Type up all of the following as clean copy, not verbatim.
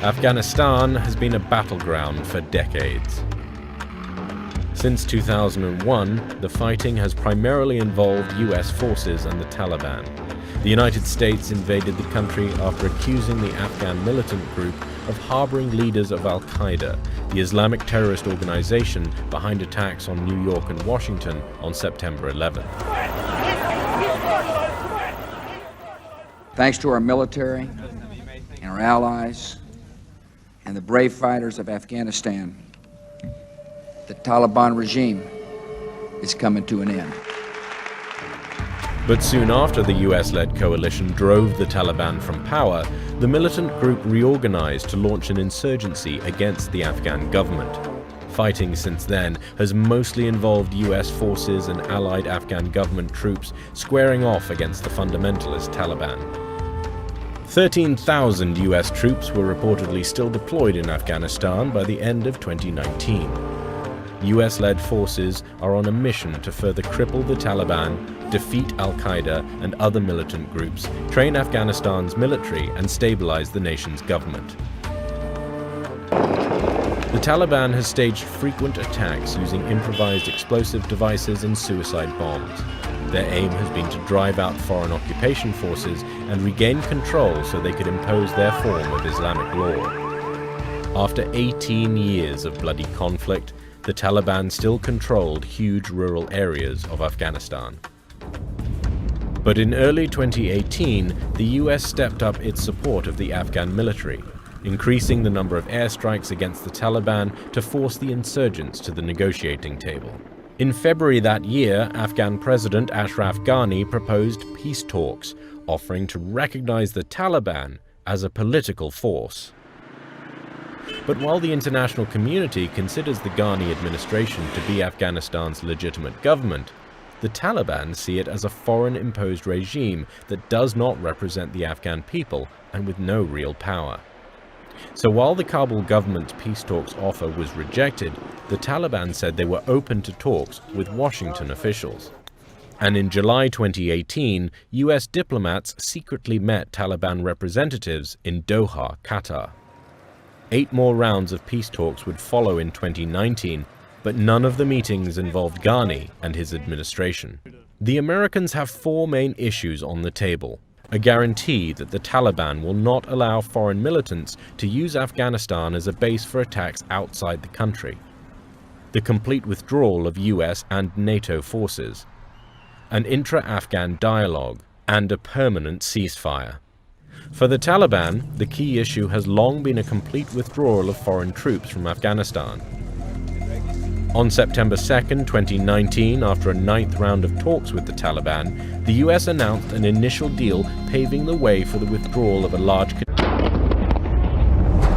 Afghanistan has been a battleground for decades. Since 2001, the fighting has primarily involved US forces and the Taliban. The United States invaded the country after accusing the Afghan militant group of harboring leaders of Al-Qaeda, the Islamic terrorist organization behind attacks on New York and Washington on September 11. Thanks to our military and our allies and the brave fighters of Afghanistan, the Taliban regime is coming to an end. But soon after the US-led coalition drove the Taliban from power, the militant group reorganized to launch an insurgency against the Afghan government. Fighting since then has mostly involved US forces and allied Afghan government troops squaring off against the fundamentalist Taliban. 13,000 US troops were reportedly still deployed in Afghanistan by the end of 2019. US-led forces are on a mission to further cripple the Taliban, defeat Al-Qaeda and other militant groups, train Afghanistan's military and stabilize the nation's government. The Taliban has staged frequent attacks using improvised explosive devices and suicide bombs. Their aim has been to drive out foreign occupation forces and regain control so they could impose their form of Islamic law. After 18 years of bloody conflict, the Taliban still controlled huge rural areas of Afghanistan. But in early 2018, the US stepped up its support of the Afghan military, increasing the number of airstrikes against the Taliban to force the insurgents to the negotiating table. In February that year, Afghan President Ashraf Ghani proposed peace talks, offering to recognize the Taliban as a political force. But while the international community considers the Ghani administration to be Afghanistan's legitimate government, the Taliban see it as a foreign-imposed regime that does not represent the Afghan people and with no real power. So while the Kabul government's peace talks offer was rejected, the Taliban said they were open to talks with Washington officials. And in July 2018, US diplomats secretly met Taliban representatives in Doha, Qatar. 8 more rounds of peace talks would follow in 2019, but none of the meetings involved Ghani and his administration. The Americans have 4 main issues on the table: a guarantee that the Taliban will not allow foreign militants to use Afghanistan as a base for attacks outside the country, the complete withdrawal of US and NATO forces, an intra-Afghan dialogue, and a permanent ceasefire. For the Taliban, the key issue has long been a complete withdrawal of foreign troops from Afghanistan. On September 2, 2019, after a 9th round of talks with the Taliban, the US announced an initial deal paving the way for the withdrawal of a large...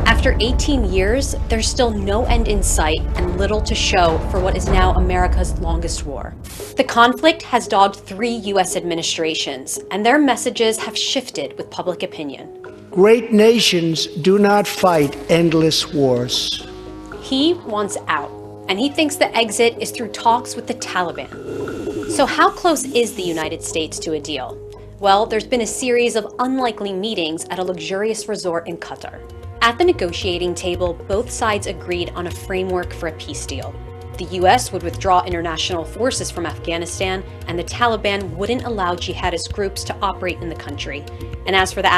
After 18 years, there's still no end in sight and little to show for what is now America's longest war. The conflict has dogged 3 US administrations, and their messages have shifted with public opinion. Great nations do not fight endless wars. He wants out, and he thinks the exit is through talks with the Taliban. So how close is the United States to a deal? Well, there's been a series of unlikely meetings at a luxurious resort in Qatar. At the negotiating table, both sides agreed on a framework for a peace deal. The US would withdraw international forces from Afghanistan, and the Taliban wouldn't allow jihadist groups to operate in the country. And as for the